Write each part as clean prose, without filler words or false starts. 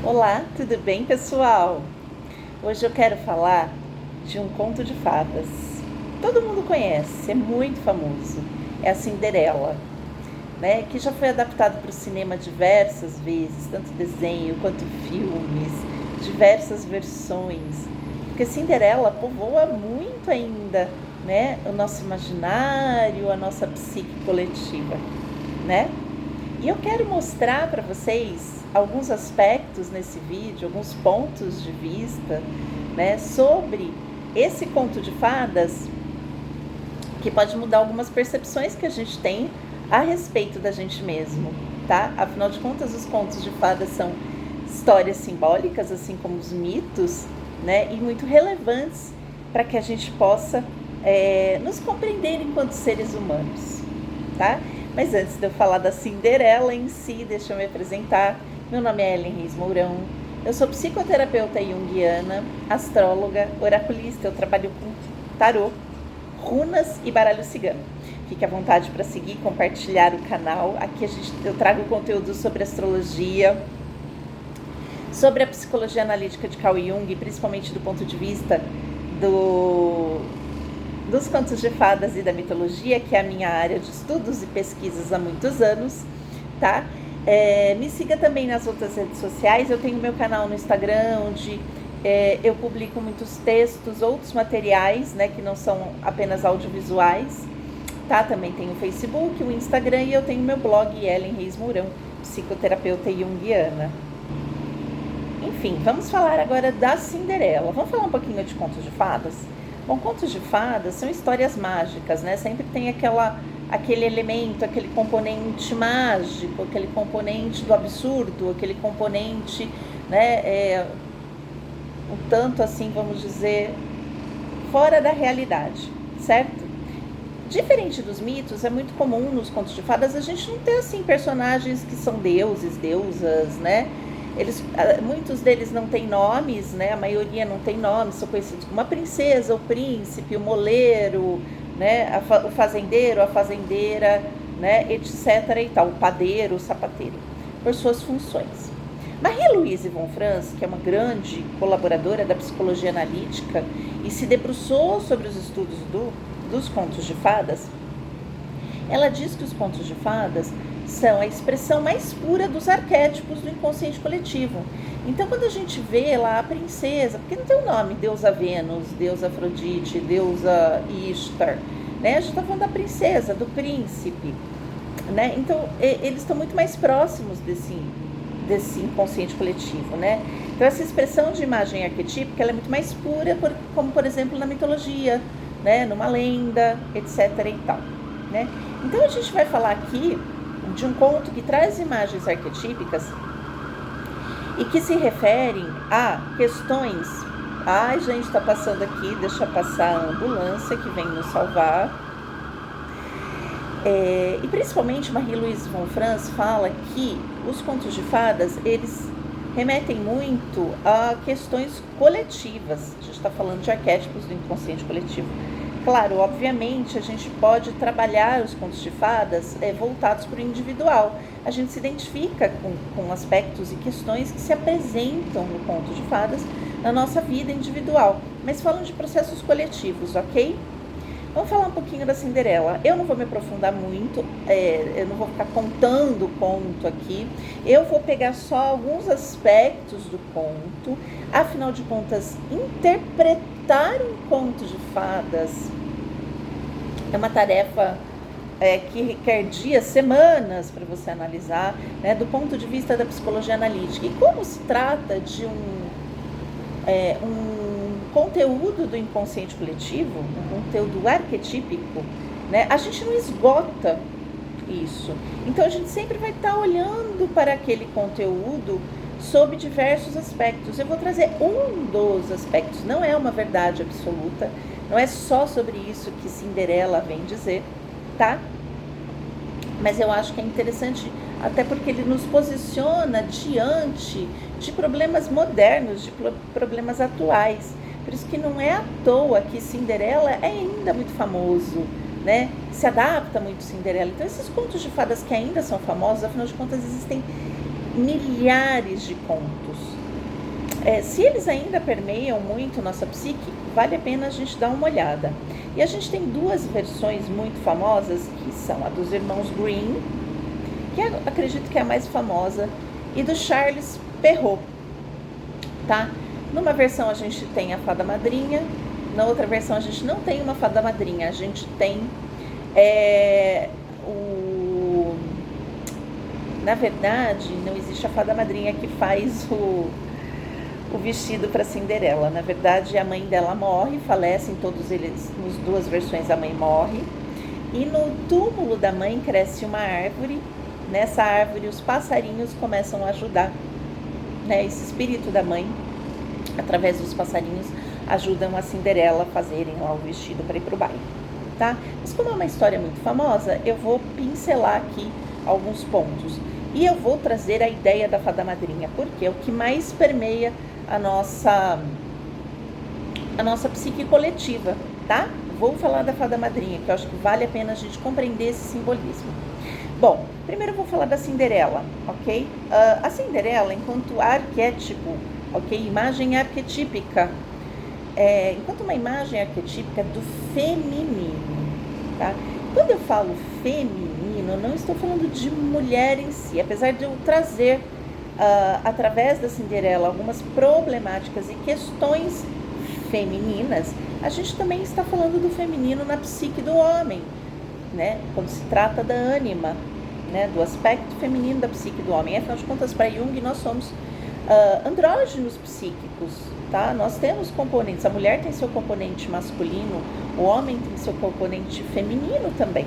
Olá, tudo bem, pessoal? Hoje eu quero falar de um conto de fadas. Todo mundo conhece, é muito famoso. É a Cinderela, né? Que já foi adaptado para o cinema diversas vezes, tanto desenho quanto filmes, diversas versões. Porque Cinderela povoa muito ainda, né? O nosso imaginário, a nossa psique coletiva, né? E eu quero mostrar para vocês alguns aspectos nesse vídeo, alguns pontos de vista, né, sobre esse conto de fadas, que pode mudar algumas percepções que a gente tem a respeito da gente mesmo, tá? Afinal de contas, os contos de fadas são histórias simbólicas, assim como os mitos, né, e muito relevantes para que a gente possa nos compreender enquanto seres humanos, tá? Mas antes de eu falar da Cinderela em si, deixa eu me apresentar. Meu nome é Ellen Reis Mourão, eu sou psicoterapeuta junguiana, astróloga, oraculista, eu trabalho com tarô, runas e baralho cigano. Fique à vontade para seguir e compartilhar o canal. Aqui eu trago conteúdo sobre astrologia, sobre a psicologia analítica de Carl Jung, principalmente do ponto de vista dos contos de fadas e da mitologia, que é a minha área de estudos e pesquisas há muitos anos, tá? Me siga também nas outras redes sociais. Eu tenho meu canal no Instagram, onde eu publico muitos textos, outros materiais, né, que não são apenas audiovisuais, tá? Também tenho o Facebook, o Instagram, e eu tenho meu blog, Ellen Reis Mourão, psicoterapeuta junguiana. Enfim, vamos falar agora da Cinderela. Vamos falar um pouquinho de contos de fadas? Bom, contos de fadas são histórias mágicas, né? Sempre tem aquele elemento, aquele componente mágico, aquele componente do absurdo, aquele componente, né, um tanto assim, vamos dizer, fora da realidade, certo? Diferente dos mitos, é muito comum nos contos de fadas a gente não ter, assim, personagens que são deuses, deusas, né? Muitos deles não têm nomes, né? A maioria não tem nomes, são conhecidos como a princesa, o príncipe, o moleiro, né? O fazendeiro, a fazendeira, né? Etc. e tal, o padeiro, o sapateiro, por suas funções. Marie-Louise von Franz, que é uma grande colaboradora da psicologia analítica e se debruçou sobre os estudos dos contos de fadas, ela diz que os contos de fadas são a expressão mais pura dos arquétipos do inconsciente coletivo. Então, quando a gente vê lá a princesa, porque não tem o nome, deusa Vênus, deusa Afrodite, deusa Ishtar, né? A gente está falando da princesa, do príncipe, né? Então, eles estão muito mais próximos desse inconsciente coletivo, né? Então, essa expressão de imagem arquetípica, ela é muito mais pura, como, por exemplo, na mitologia, né? Numa lenda, etc. e tal, né? Então, a gente vai falar aqui de um conto que traz imagens arquetípicas e que se referem a questões. Ai, gente, tá passando aqui, deixa eu passar a ambulância que vem nos salvar. E principalmente Marie-Louise von Franz fala que os contos de fadas, eles remetem muito a questões coletivas. A gente está falando de arquétipos do inconsciente coletivo. Claro, obviamente, a gente pode trabalhar os contos de fadas voltados para o individual. A gente se identifica com aspectos e questões que se apresentam no conto de fadas na nossa vida individual, mas falam de processos coletivos, ok? Vamos falar um pouquinho da Cinderela. Eu não vou me aprofundar muito, eu não vou ficar contando o conto aqui. Eu vou pegar só alguns aspectos do conto. Afinal de contas, interpretar um conto de fadas é uma tarefa que requer dias, semanas para você analisar, né, do ponto de vista da psicologia analítica. E como se trata de um conteúdo do inconsciente coletivo, um conteúdo arquetípico, né, a gente não esgota isso. Então, a gente sempre vai estar olhando para aquele conteúdo sob diversos aspectos. Eu vou trazer um dos aspectos, não é uma verdade absoluta, não é só sobre isso que Cinderela vem dizer, tá? Mas eu acho que é interessante, até porque ele nos posiciona diante de problemas modernos, de problemas atuais. Por isso que não é à toa que Cinderela é ainda muito famoso, né? Se adapta muito Cinderela. Então, esses contos de fadas que ainda são famosos, afinal de contas, existem milhares de contos. Se eles ainda permeiam muito nossa psique, vale a pena a gente dar uma olhada. E a gente tem duas versões muito famosas, que são a dos irmãos Grimm, que acredito que é a mais famosa, e do Charles Perrault, tá? Numa versão a gente tem a fada madrinha, na outra versão a gente não tem uma fada madrinha, a gente tem na verdade, não existe a fada madrinha que faz o vestido para Cinderela. Na verdade, a mãe dela morre, falecem todos eles, nas duas versões a mãe morre, e no túmulo da mãe cresce uma árvore. Nessa árvore os passarinhos começam a ajudar, né? Esse espírito da mãe, através dos passarinhos, ajudam a Cinderela a fazerem lá o vestido para ir para o baile, tá? Mas como é uma história muito famosa, eu vou pincelar aqui alguns pontos. E eu vou trazer a ideia da fada madrinha, porque é o que mais permeia a nossa psique coletiva, tá? Vou falar da fada madrinha, que eu acho que vale a pena a gente compreender esse simbolismo. Bom, primeiro eu vou falar da Cinderela, ok? A Cinderela, enquanto arquétipo, ok? Imagem arquetípica, enquanto uma imagem arquetípica do feminino, tá? Quando eu falo feminino, eu não estou falando de mulher em si, apesar de eu trazer, através da Cinderela, algumas problemáticas e questões femininas, a gente também está falando do feminino na psique do homem, né? Quando se trata da ânima, né? Do aspecto feminino da psique do homem. Afinal de contas, para Jung, nós somos andrógenos psíquicos, tá? Nós temos componentes, a mulher tem seu componente masculino, o homem tem seu componente feminino também,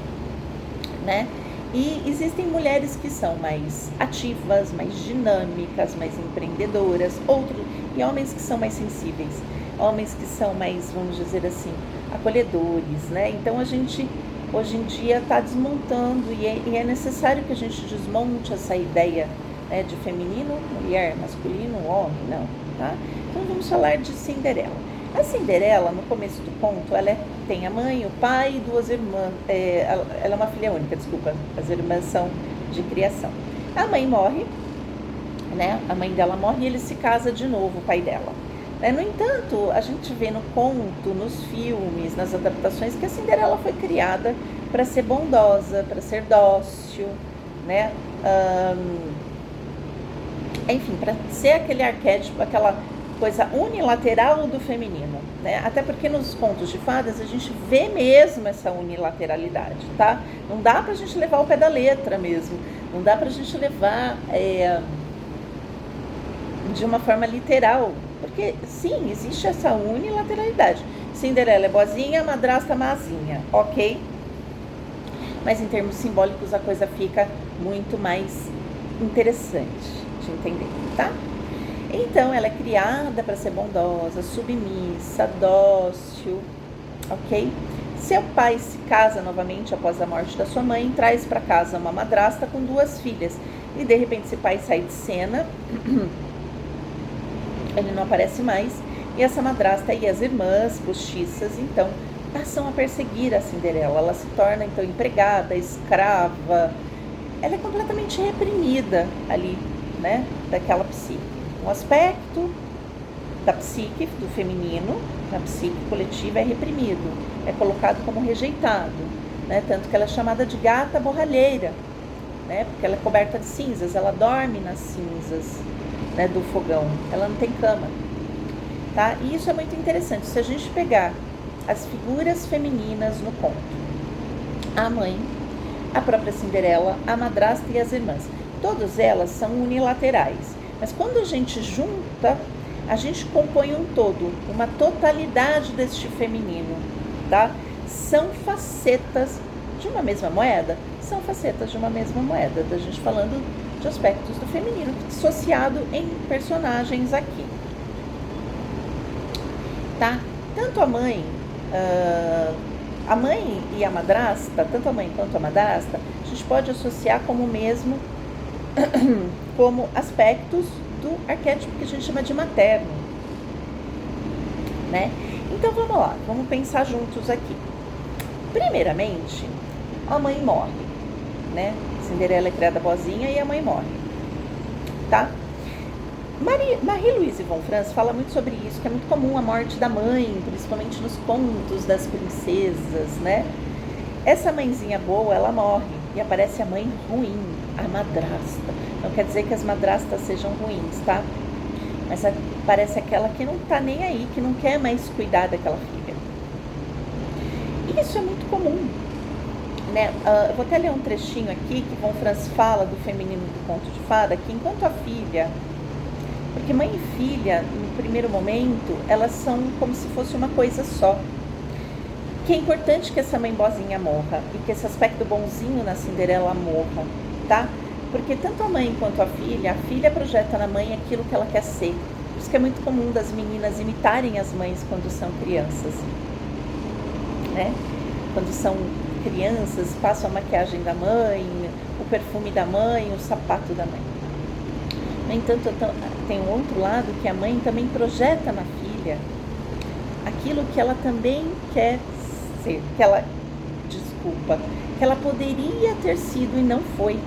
né? E existem mulheres que são mais ativas, mais dinâmicas, mais empreendedoras, e homens que são mais sensíveis, homens que são mais, vamos dizer assim, acolhedores, né? Então a gente hoje em dia está desmontando e é necessário que a gente desmonte essa ideia, né, de feminino, mulher, masculino, homem, não, tá? Então vamos falar de Cinderela. A Cinderela, no começo do conto, ela tem a mãe, o pai e duas irmãs. Ela é uma filha única, desculpa. As irmãs são de criação. A mãe morre, né? A mãe dela morre e ele se casa de novo, o pai dela. No entanto, a gente vê no conto, nos filmes, nas adaptações, que a Cinderela foi criada para ser bondosa, para ser dócil, né? Enfim, para ser aquele arquétipo, aquela coisa unilateral do feminino, né? Até porque nos contos de fadas a gente vê mesmo essa unilateralidade, tá? Não dá pra gente levar o pé da letra mesmo, não dá pra gente levar de uma forma literal, porque sim, existe essa unilateralidade. Cinderela é boazinha, madrasta mazinha, ok? Mas em termos simbólicos a coisa fica muito mais interessante de entender, tá? Então, ela é criada para ser bondosa, submissa, dócil, ok? Seu pai se casa novamente após a morte da sua mãe, traz para casa uma madrasta com duas filhas. E, de repente, esse pai sai de cena, ele não aparece mais. E essa madrasta e as irmãs postiças, então, passam a perseguir a Cinderela. Ela se torna, então, empregada, escrava. Ela é completamente reprimida ali, né, daquela psique. Um aspecto da psique, do feminino, na psique coletiva é reprimido, é colocado como rejeitado, né? Tanto que ela é chamada de gata borralheira, né? Porque ela é coberta de cinzas, ela dorme nas cinzas, né, do fogão, ela não tem cama, tá? E isso é muito interessante, se a gente pegar as figuras femininas no conto, a mãe, a própria Cinderela, a madrasta e as irmãs, todas elas são unilaterais. Mas quando a gente junta, a gente compõe um todo, uma totalidade deste feminino, tá? São facetas de uma mesma moeda? São facetas de uma mesma moeda, da gente falando de aspectos do feminino, dissociado em personagens aqui, tá? Tanto a mãe e a madrasta, tanto a mãe quanto a madrasta, a gente pode associar como mesmo como aspectos do arquétipo que a gente chama de materno, né? Então vamos lá, vamos pensar juntos aqui. Primeiramente, a mãe morre, né? Cinderela é criada boazinha e a mãe morre. tá? Marie-Louise von Franz fala muito sobre isso, que é muito comum a morte da mãe, principalmente nos contos das princesas, né? Essa mãezinha boa, ela morre e aparece a mãe ruim, a madrasta. Não quer dizer que as madrastas sejam ruins, tá? Mas aparece aquela que não tá nem aí, que não quer mais cuidar daquela filha. E isso é muito comum, né? Eu vou até ler um trechinho aqui que von Franz fala do feminino do conto de fada, que enquanto a filha... Porque mãe e filha, no primeiro momento, elas são como se fosse uma coisa só. Que é importante que essa mãe boazinha morra e que esse aspecto bonzinho na Cinderela morra, tá? Porque tanto a mãe quanto a filha projeta na mãe aquilo que ela quer ser. Por isso que é muito comum das meninas imitarem as mães quando são crianças, né? Quando são crianças, passam a maquiagem da mãe, o perfume da mãe, o sapato da mãe. No entanto, tem um outro lado que a mãe também projeta na filha aquilo que ela também quer ser, que ela poderia ter sido e não foi.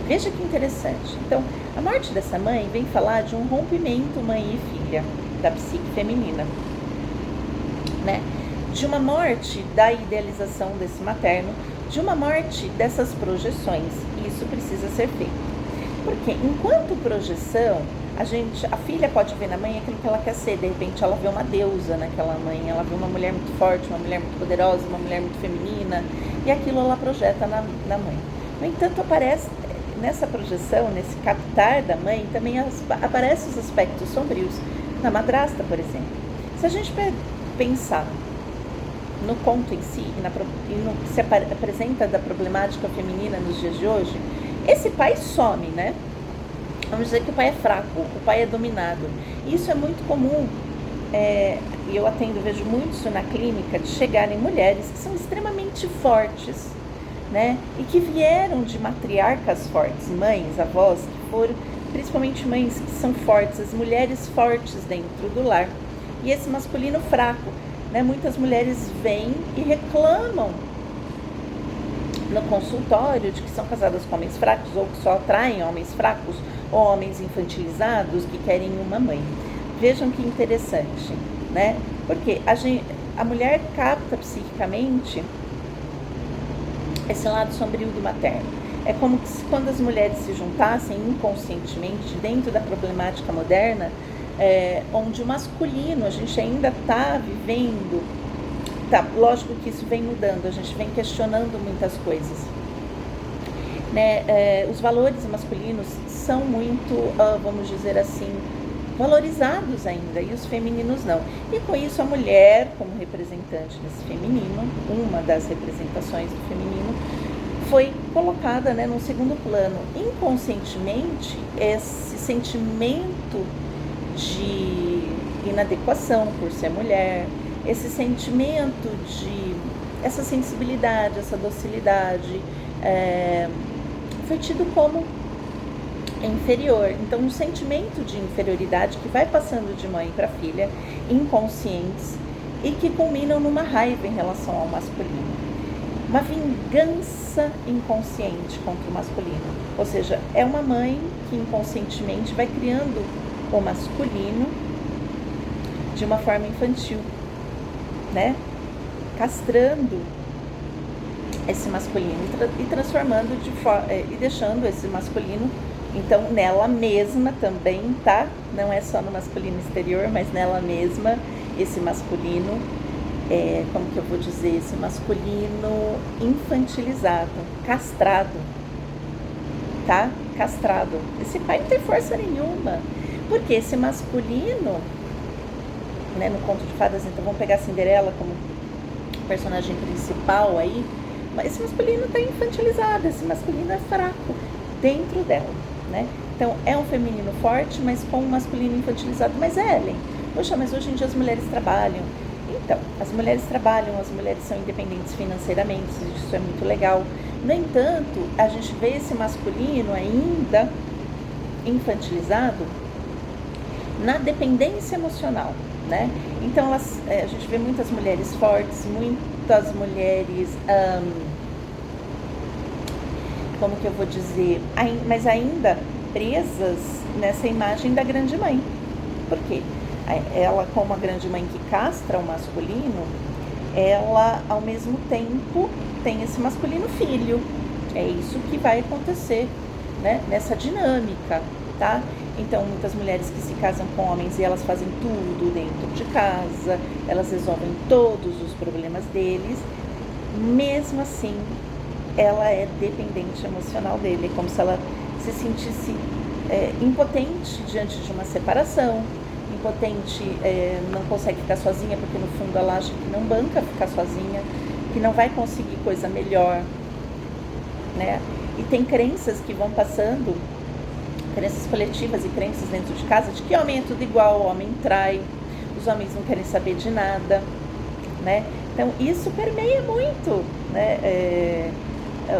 Veja que interessante. Então, a morte dessa mãe vem falar de um rompimento mãe e filha, da psique feminina, né? De uma morte da idealização desse materno, de uma morte dessas projeções. E isso precisa ser feito. Porque enquanto projeção, a filha pode ver na mãe aquilo que ela quer ser. De repente ela vê uma deusa naquela mãe, ela vê uma mulher muito forte, uma mulher muito poderosa, uma mulher muito feminina, e aquilo ela projeta na mãe. No entanto, aparece nessa projeção, nesse captar da mãe, também aparecem os aspectos sombrios na madrasta, por exemplo. Se a gente pensar no conto em si e no que se apresenta da problemática feminina nos dias de hoje, esse pai some, né? Vamos dizer que o pai é fraco, o pai é dominado. Isso é muito comum, e eu vejo muito isso na clínica, de chegarem mulheres que são extremamente fortes, né? E que vieram de matriarcas fortes, mães, avós, que foram, principalmente mães que são fortes, as mulheres fortes dentro do lar. E esse masculino fraco, né? Muitas mulheres vêm e reclamam no consultório de que são casadas com homens fracos, ou que só atraem homens fracos, ou homens infantilizados que querem uma mãe. Vejam que interessante, né? Porque a mulher capta psiquicamente esse lado sombrio do materno. É como se quando as mulheres se juntassem inconscientemente dentro da problemática moderna, onde o masculino, a gente ainda está vivendo. Tá, lógico que isso vem mudando, a gente vem questionando muitas coisas, né? Os valores masculinos são muito, vamos dizer assim, valorizados ainda, e os femininos não. E com isso a mulher, como representante desse feminino, uma das representações do feminino, foi colocada, né, num segundo plano. Inconscientemente, esse sentimento de inadequação por ser mulher, esse sentimento essa sensibilidade, essa docilidade, foi tido como inferior. Então, um sentimento de inferioridade que vai passando de mãe para filha, inconscientes, e que culminam numa raiva em relação ao masculino. Uma vingança inconsciente contra o masculino. Ou seja, é uma mãe que inconscientemente vai criando o masculino de uma forma infantil, né? Castrando esse masculino e transformando e deixando esse masculino, então, nela mesma também, tá? Não é só no masculino exterior, mas nela mesma, esse masculino, como que eu vou dizer, esse masculino infantilizado, castrado, tá? Castrado. Esse pai não tem força nenhuma, porque esse masculino, né, no conto de fadas, então vamos pegar a Cinderela como personagem principal aí, mas esse masculino está infantilizado, esse masculino é fraco dentro dela, né? Então é um feminino forte, mas com um masculino infantilizado. Mas Ellen, poxa, mas hoje em dia as mulheres trabalham. Então, as mulheres trabalham, as mulheres são independentes financeiramente, isso é muito legal. No entanto, a gente vê esse masculino ainda infantilizado na dependência emocional, né? Então, a gente vê muitas mulheres fortes, muitas mulheres, como que eu vou dizer, mas ainda presas nessa imagem da grande mãe. Por quê? Ela, como a grande mãe que castra o masculino, ela, ao mesmo tempo, tem esse masculino filho. É isso que vai acontecer, né, nessa dinâmica, tá? Então, muitas mulheres que se casam com homens e elas fazem tudo dentro de casa, elas resolvem todos os problemas deles, mesmo assim, ela é dependente emocional dele, é como se ela se sentisse impotente diante de uma separação, impotente, não consegue ficar sozinha, porque no fundo ela acha que não banca ficar sozinha, que não vai conseguir coisa melhor, né? E tem crenças que vão passando, crenças coletivas e crenças dentro de casa, de que homem é tudo igual, o homem trai, os homens não querem saber de nada, né? Então isso permeia muito, né,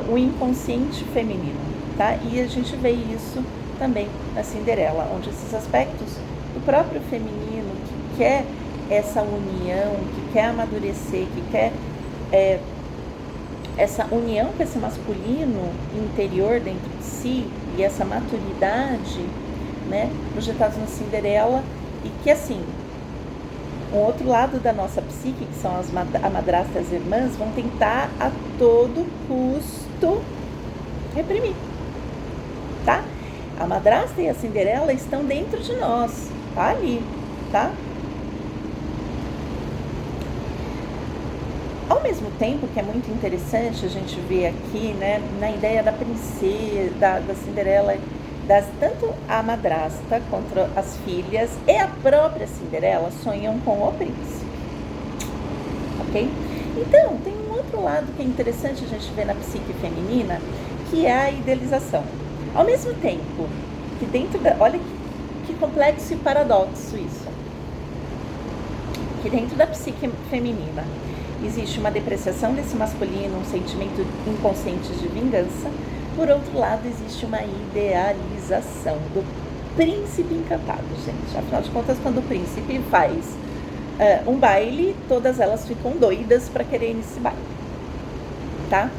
o inconsciente feminino, tá? E a gente vê isso também na Cinderela, onde esses aspectos do próprio feminino, que quer essa união, que quer amadurecer, que quer essa união com esse masculino interior dentro de si e essa maturidade, né, projetados na Cinderela, e que assim, um outro lado da nossa psique, que são a madrasta e as irmãs, vão tentar a todo custo reprimir, tá? A madrasta e a Cinderela estão dentro de nós, tá ali, tá? Ao mesmo tempo que é muito interessante a gente ver aqui, né, na ideia da princesa, da Cinderela, tanto a madrasta quanto as filhas e a própria Cinderela sonham com o príncipe, ok? Então, tem um outro lado que é interessante a gente ver na psique feminina, que é a idealização. Ao mesmo tempo que dentro olha que complexo e paradoxo isso, que dentro da psique feminina existe uma depreciação desse masculino, um sentimento inconsciente de vingança. Por outro lado, existe uma idealização do príncipe encantado, gente. Afinal de contas, quando o príncipe faz um baile, todas elas ficam doidas para querer ir nesse baile, tá?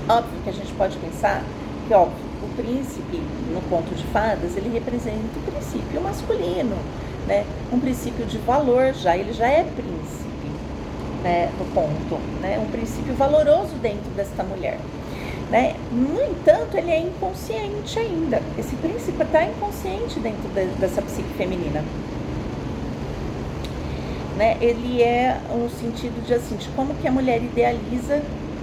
Óbvio que a gente pode pensar que, óbvio, o príncipe, no conto de fadas, ele representa o princípio masculino, né? Um princípio de valor, ele já é príncipe, né, no conto, né? Um princípio valoroso dentro desta mulher. Né? No entanto, ele é inconsciente ainda. Esse príncipe está inconsciente dentro dessa psique feminina. Né? Ele é um sentido de assim, de como que a mulher idealiza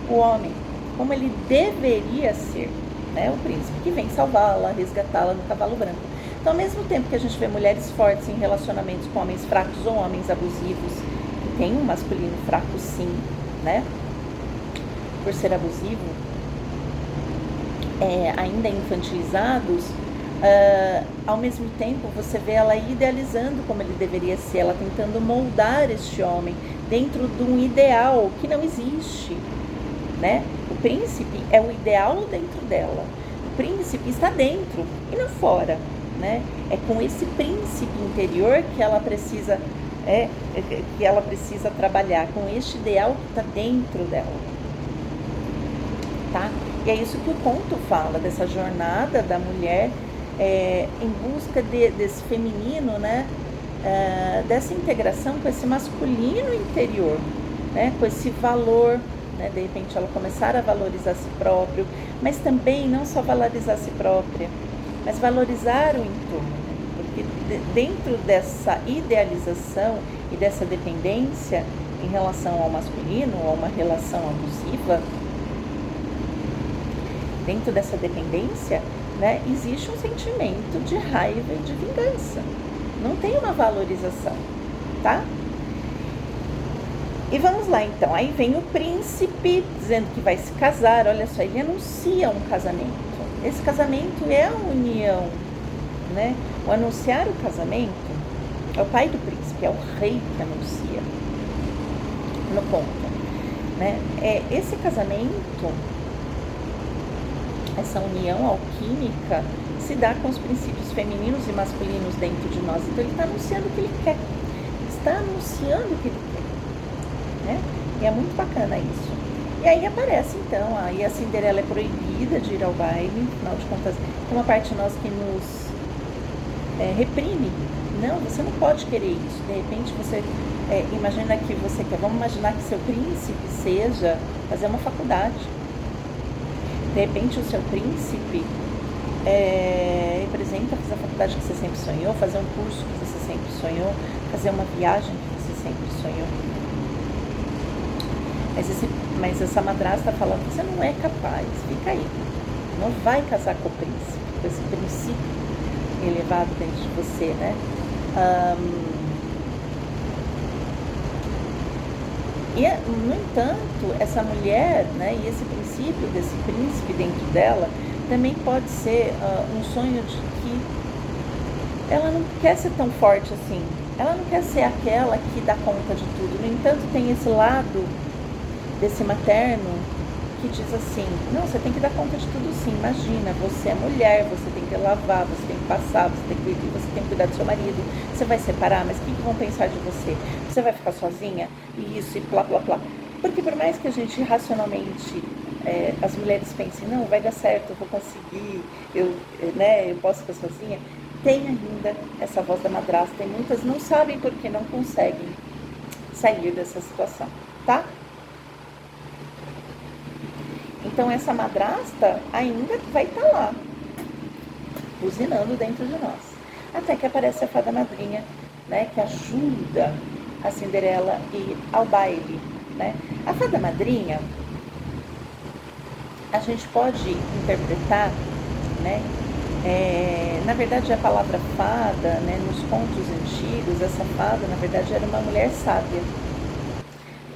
o homem, como ele deveria ser, né? O príncipe que vem salvá-la, resgatá-la no cavalo branco. Então, ao mesmo tempo que a gente vê mulheres fortes em relacionamentos com homens fracos ou homens abusivos, que tem um masculino fraco sim, né? Por ser abusivo, ainda infantilizados, ao mesmo tempo você vê ela idealizando como ele deveria ser, ela tentando moldar este homem dentro de um ideal que não existe, né? O príncipe é o ideal dentro dela, o príncipe está dentro e não fora, né? É com esse príncipe interior que ela precisa trabalhar, com este ideal que está dentro dela, tá? E é isso que o conto fala, dessa jornada da mulher em busca desse feminino, né? Dessa integração com esse masculino interior, né? Com esse valor, né? De repente ela começar a valorizar a si próprio, mas também não só valorizar a si própria, mas valorizar o entorno, porque dentro dessa idealização e dessa dependência em relação ao masculino, ou a uma relação abusiva, dentro dessa dependência, né, existe um sentimento de raiva e de vingança. Não tem uma valorização, tá? E vamos lá, então. Aí vem o príncipe dizendo que vai se casar. Olha só, ele anuncia um casamento. Esse casamento é a união, né? O anunciar o casamento é o pai do príncipe, é o rei que anuncia no conto, né? Esse casamento, essa união alquímica se dá com os princípios femininos e masculinos dentro de nós. Então ele está anunciando o que ele quer, está anunciando o que ele quer, né? E é muito bacana isso. E aí aparece então, aí a Cinderela é proibida de ir ao baile, afinal de contas, tem uma parte de nós que nos reprime. Não, você não pode querer isso. De repente você imagina que você quer, vamos imaginar que seu príncipe seja fazer uma faculdade. De repente o seu príncipe representa fazer a faculdade que você sempre sonhou, fazer um curso que você sempre sonhou, fazer uma viagem que você sempre sonhou. Mas essa madrasta fala, você não é capaz, fica aí. Não vai casar com o príncipe, com esse princípio elevado dentro de você, né? No entanto, essa mulher, né, e esse princípio desse príncipe dentro dela, também pode ser um sonho de que ela não quer ser tão forte assim. Ela não quer ser aquela que dá conta de tudo. No entanto, tem esse lado desse materno que diz assim, não, você tem que dar conta de tudo sim, imagina, você é mulher, você tem que lavar, você tem que passar, você tem que cuidar do seu marido, você vai separar, mas o que vão pensar de você? Você vai ficar sozinha? E isso, e plá, plá, plá. Porque por mais que a gente racionalmente, as mulheres pensem, não, vai dar certo, eu vou conseguir, eu posso ficar sozinha, tem ainda essa voz da madrasta, e muitas não sabem porque não conseguem sair dessa situação, tá? Então essa madrasta ainda vai estar lá, buzinando dentro de nós. Até que aparece a fada madrinha, né, que ajuda a Cinderela a ir ao baile, né? A fada madrinha, a gente pode interpretar, né? Na verdade a palavra fada, né, nos contos antigos, essa fada na verdade era uma mulher sábia.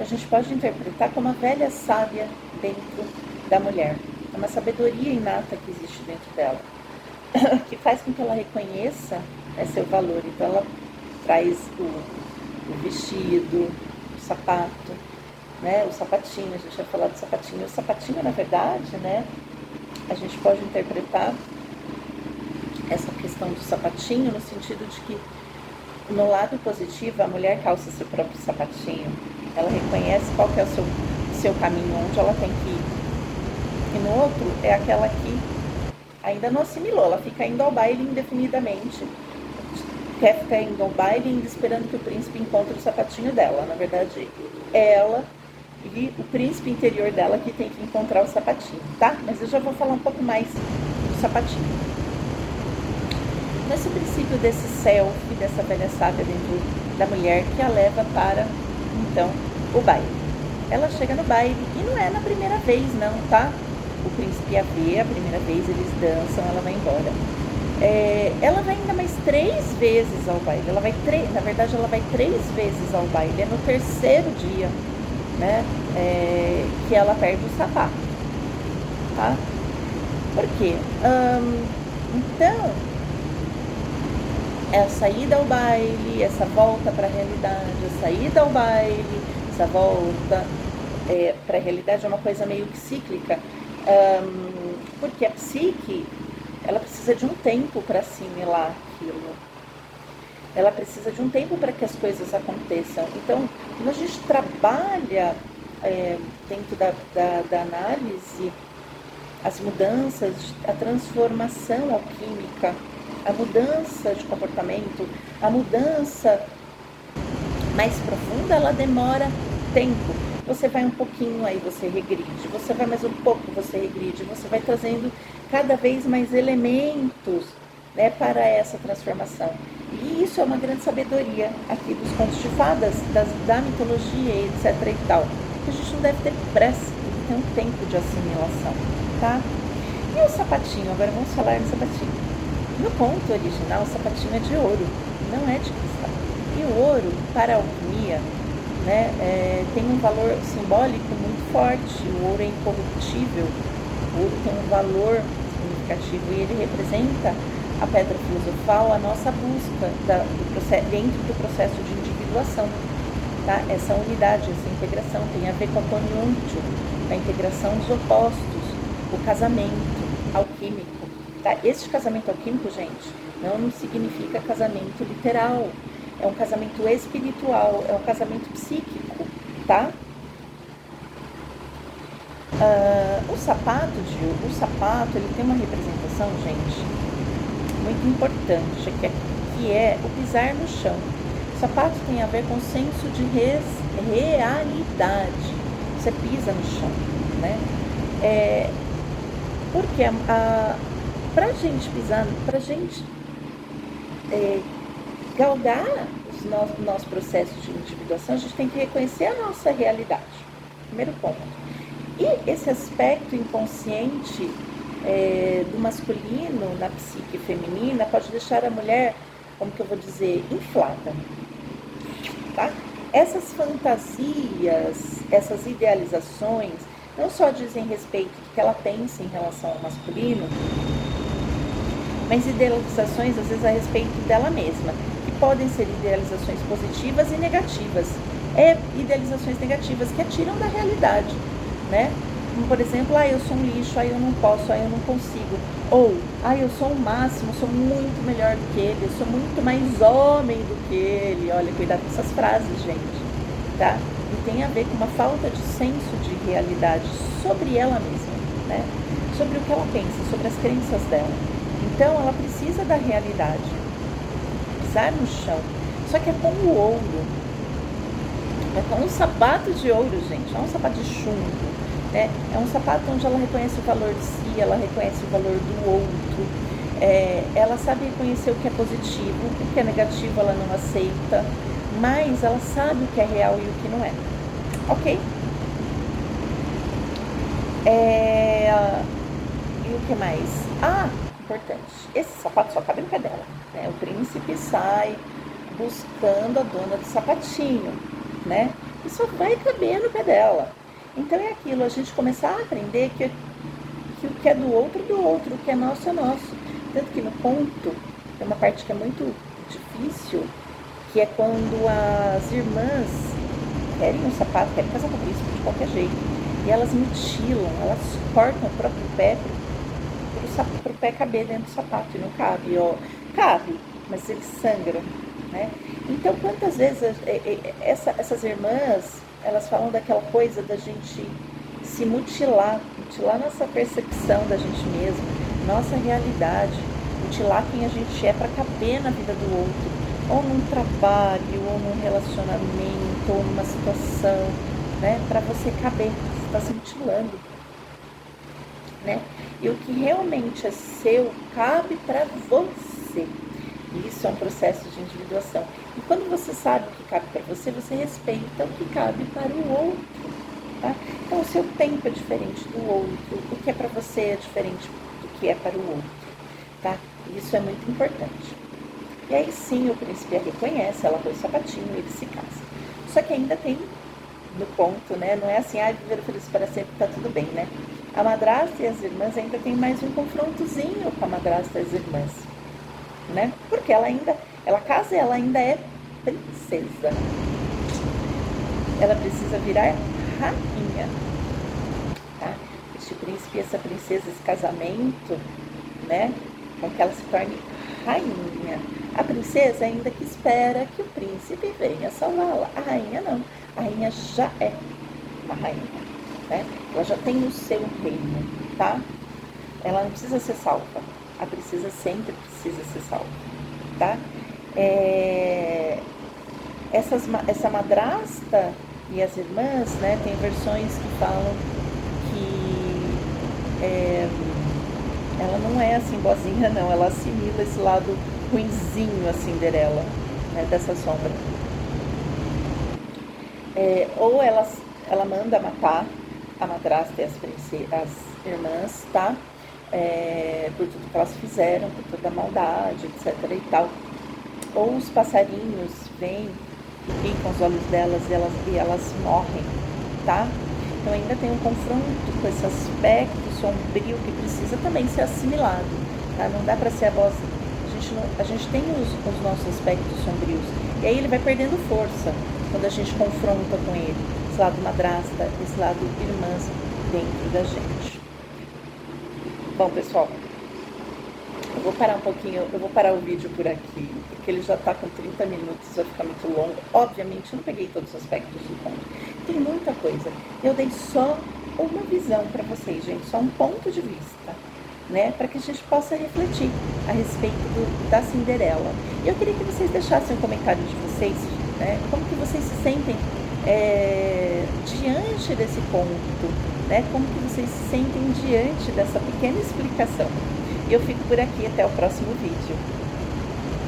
A gente pode interpretar como a velha sábia dentro da mulher. É uma sabedoria inata que existe dentro dela, que faz com que ela reconheça seu valor. Então ela traz o vestido, o sapato, né, o sapatinho, a gente vai falar do sapatinho. O sapatinho, na verdade, né, a gente pode interpretar essa questão do sapatinho no sentido de que, no lado positivo, a mulher calça seu próprio sapatinho. Ela reconhece qual que é o seu caminho, onde ela tem que ir. E no outro é aquela que ainda não assimilou, ela fica indo ao baile indefinidamente, quer ficar indo ao baile ainda esperando que o príncipe encontre o sapatinho dela. Na verdade, é ela e o príncipe interior dela que tem que encontrar o sapatinho, tá? Mas eu já vou falar um pouco mais do sapatinho. Nesse princípio desse self, dessa velha sábia dentro da mulher que a leva para, então, o baile. Ela chega no baile e não é na primeira vez, não, tá? O príncipe a vê, a primeira vez eles dançam, ela vai embora. Ela vai ainda mais 3 vezes ao baile. Na verdade, ela vai 3 vezes ao baile. É no terceiro dia, né, que ela perde o sapato, tá? Por quê? Então, a saída ao baile, essa volta para a realidade, a saída ao baile, essa volta para a realidade é uma coisa meio que cíclica. Porque a psique, ela precisa de um tempo para assimilar aquilo. Ela precisa de um tempo para que as coisas aconteçam. Então, quando a gente trabalha dentro da análise, as mudanças, a transformação alquímica, a mudança de comportamento, a mudança mais profunda, ela demora tempo. Você vai um pouquinho, aí você regride, você vai mais um pouco, você regride, você vai trazendo cada vez mais elementos, né, para essa transformação. E isso é uma grande sabedoria aqui dos contos de fadas, da mitologia, etc. e tal. Que a gente não deve ter pressa, tem que ter um tempo de assimilação, tá? E o sapatinho, agora vamos falar do sapatinho. No conto original, o sapatinho é de ouro, não é de cristal. E o ouro, para a alquimia, né, tem um valor simbólico muito forte. O ouro é incorruptível, o ouro tem um valor significativo e ele representa a pedra filosofal, a nossa busca dentro do processo de individuação, tá? Essa unidade, essa integração tem a ver com a conjunto, a integração dos opostos, o casamento alquímico, tá? Este casamento alquímico, gente, não significa casamento literal. É um casamento espiritual, é um casamento psíquico, tá? O sapato, ele tem uma representação, gente, muito importante, que é o pisar no chão. O sapato tem a ver com o senso de realidade. Você pisa no chão, né? Porque pra gente pisar, pra gente galgar o nosso processo de individuação, a gente tem que reconhecer a nossa realidade. Primeiro ponto. E esse aspecto inconsciente do masculino na psique feminina pode deixar a mulher, como que eu vou dizer, inflada. Tá? Essas fantasias, essas idealizações, não só dizem respeito do que ela pensa em relação ao masculino, mas idealizações, às vezes, a respeito dela mesma, que podem ser idealizações positivas e negativas. Idealizações negativas que a tiram da realidade, né? Como, por exemplo, eu sou um lixo, eu não posso, eu não consigo. Ou, eu sou o máximo, sou muito melhor do que ele, eu sou muito mais homem do que ele. Olha, cuidado com essas frases, gente, tá? E tem a ver com uma falta de senso de realidade sobre ela mesma, né? Sobre o que ela pensa, sobre as crenças dela. Então, ela precisa da realidade, pisar no chão. Só que é com o ouro, é com um sapato de ouro, gente, não é um sapato de chumbo. É um sapato onde ela reconhece o valor de si, ela reconhece o valor do outro, ela sabe reconhecer o que é positivo, o que é negativo ela não aceita, mas ela sabe o que é real e o que não é. Ok? E o que mais? Importante, esse sapato só cabe no pé dela, né? O príncipe sai buscando a dona do sapatinho, né? E só vai caber no pé dela. Então é aquilo, a gente começar a aprender que o que é do outro, o que é nosso, é nosso. Tanto que no conto, tem uma parte que é muito difícil, que é quando as irmãs querem um sapato, querem casar com o príncipe de qualquer jeito, e elas mutilam, elas cortam o próprio pé para o pé caber dentro do sapato, e não cabe, cabe, mas eles sangram, né? Então, quantas vezes essas irmãs, elas falam daquela coisa da gente se mutilar nossa percepção da gente mesma, nossa realidade, mutilar quem a gente é para caber na vida do outro, ou num trabalho, ou num relacionamento, ou numa situação, né? Para você caber, você está se mutilando, né? E o que realmente é seu cabe para você. Isso é um processo de individuação. E quando você sabe o que cabe para você, você respeita o que cabe para o outro. Tá? Então, o seu tempo é diferente do outro, o que é para você é diferente do que é para o outro. Tá? Isso é muito importante. E aí sim, o príncipe a reconhece, ela põe o sapatinho e ele se casa. Só que ainda tem no ponto, né? Não é assim, viver feliz para sempre, tá tudo bem, né? A madrasta e as irmãs ainda tem mais um confrontozinho com a madrasta e as irmãs, né? Porque ela casa e ela ainda é princesa. Ela precisa virar rainha, tá? Este príncipe e essa princesa, esse casamento, né? Com que ela se torne rainha. A princesa ainda que espera que o príncipe venha salvá-la. A rainha não. A rainha já é uma rainha, né? Ela já tem o seu reino, tá? Ela não precisa ser salva. A princesa sempre precisa ser salva, tá? Essa madrasta e as irmãs, né? Tem versões que falam que ela não é assim boazinha, não. Ela assimila esse lado ruinzinho, a Cinderela, né? Dessa sombra. Ou ela manda matar a madrasta e as irmãs, tá? Por tudo que elas fizeram, por toda a maldade, etc. e tal. Ou os passarinhos vêm e picam os olhos delas e elas morrem, tá? Então ainda tem um confronto com esse aspecto sombrio que precisa também ser assimilado, tá? Não dá para ser a voz. A gente tem os nossos aspectos sombrios, e aí ele vai perdendo força quando a gente confronta com ele, esse lado madrasta, esse lado irmãs dentro da gente. Bom, pessoal, eu vou parar um pouquinho, eu vou parar o vídeo por aqui, porque ele já está com 30 minutos, vai ficar muito longo. Obviamente, eu não peguei todos os aspectos do conto. Tem muita coisa. Eu dei só uma visão para vocês, gente, só um ponto de vista, né? Para que a gente possa refletir a respeito da Cinderela. E eu queria que vocês deixassem um comentário de vocês, né? Como que vocês se sentem diante desse conto, né? Como que vocês se sentem diante dessa pequena explicação. E eu fico por aqui, até o próximo vídeo.